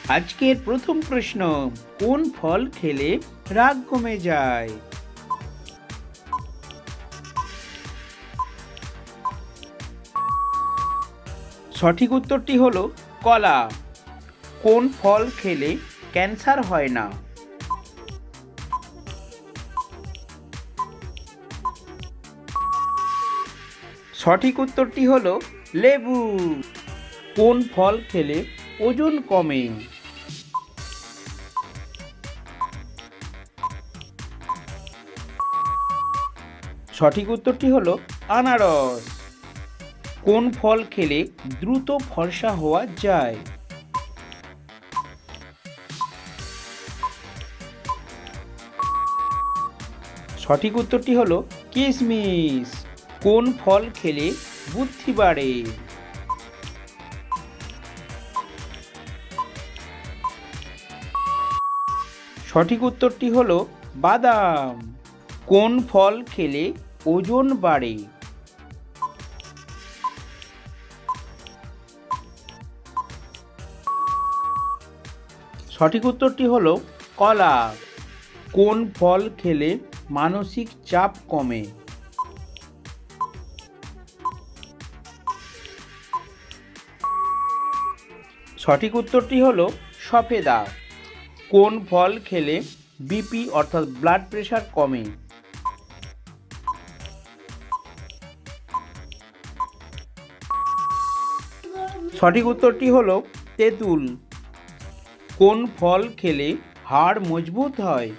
আজকের প্রথম প্রশ্ন, কোন ফল খেলে রাগ কমে যায়? সঠিক উত্তরটি হলো কলা। কোন ফল খেলে ক্যান্সার হয় না? সঠিক উত্তরটি হলো লেবু। কোন ফল খেলে ওজন কমে? সঠিক উত্তরটি হলো আনারস। কোন ফল খেলে দ্রুত ফর্সা হওয়া যায়? সঠিক উত্তরটি হলো কিশমিশ। কোন ফল খেলে বুদ্ধি বাড়ে? সঠিক উত্তরটি হলো বাদাম। কোন ফল খেলে ওজন বাড়ে? সঠিক উত্তরটি হলো কলা। কোন ফল খেলে মানসিক চাপ কমে? সঠিক উত্তরটি হলো সফেদা। কোন ফল খেলে বিপি অর্থাৎ ব্লাড প্রেশার কমে? সঠিক উত্তরটি হলো তেঁতুল। কোন ফল খেলে হাড় মজবুত হয়?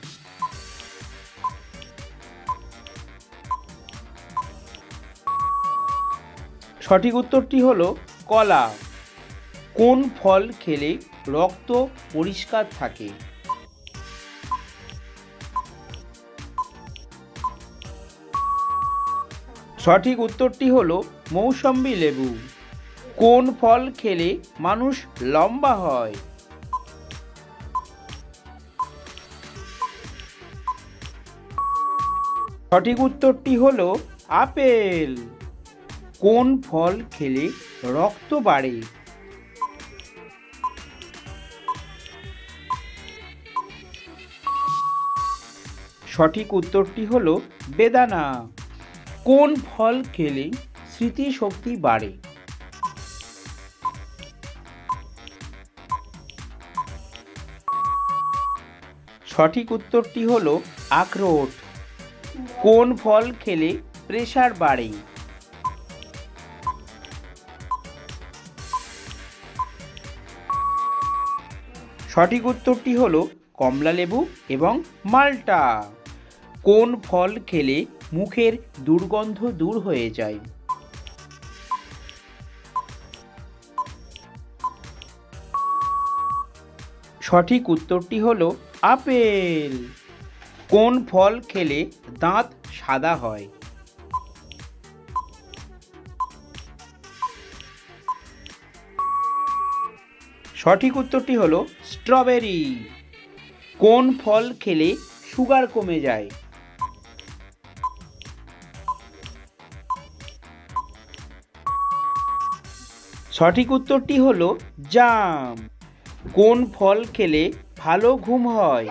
সঠিক উত্তরটি হলো কলা। কোন ফল খেলে রক্ত পরিষ্কার থাকে? সঠিক উত্তরটি হলো মৌসম্বি লেবু। কোন ফল খেলে মানুষ লম্বা হয়? সঠিক উত্তরটি হলো আপেল। কোন ফল খেলে রক্ত বাড়ে? সঠিক উত্তরটি হলো বেদানা। কোন ফল খেলে স্মৃতিশক্তি বাড়ে? সঠিক উত্তরটি হলো আখরোট। কোন ফল খেলে প্রেসার বাড়ে? সঠিক উত্তরটি হলো কমলালেবু এবং মাল্টা। কোন ফল খেলে মুখের দুর্গন্ধ দূর হয়ে যায়? সঠিক উত্তরটি হলো আপেল। কোন ফল খেলে দাঁত সাদা হয়? সঠিক উত্তরটি হলো স্ট্রবেরি। কোন ফল খেলে সুগার কমে যায়? সঠিক উত্তরটি হলো জাম। কোন ফল খেলে ভালো ঘুম হয়?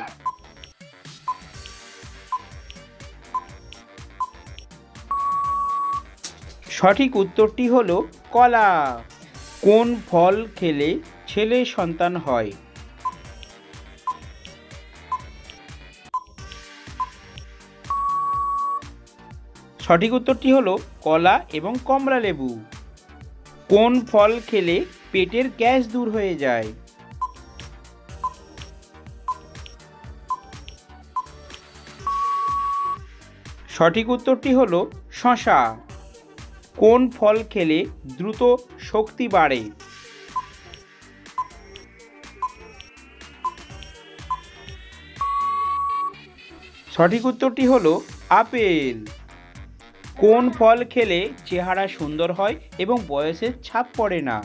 সঠিক উত্তরটি হলো কলা। কোন ফল খেলে ছেলে সন্তান হয়? সঠিক উত্তরটি হলো কলা এবং কমলালেবু। কোন ফল খেলে পেটের গ্যাস দূর হয়ে যায়? সঠিক উত্তরটি হলো শসা। কোন ফল খেলে দ্রুত শক্তি বাড়ে? সঠিক উত্তরটি হলো আপেল। কোন ফল খেলে চেহারা সুন্দর হয় এবং বয়সের ছাপ পড়ে না?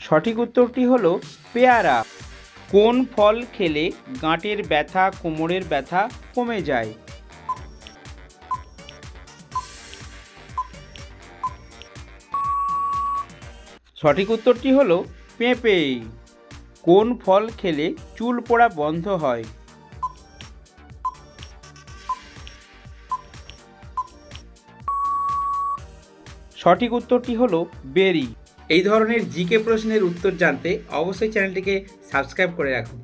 সঠিক উত্তরটি হলো পেয়ারা। কোন ফল খেলে গাঁটের ব্যথা কোমরের ব্যথা কমে যায়? সঠিক উত্তরটি হলো পেঁপে। কোন ফল খেলে চুল পড়া বন্ধ হয়? সঠিক উত্তরটি হলো বেরি। এই ধরনের জিকে প্রশ্নের উত্তর জানতে অবশ্যই চ্যানেলটিকে সাবস্ক্রাইব করে রাখুন।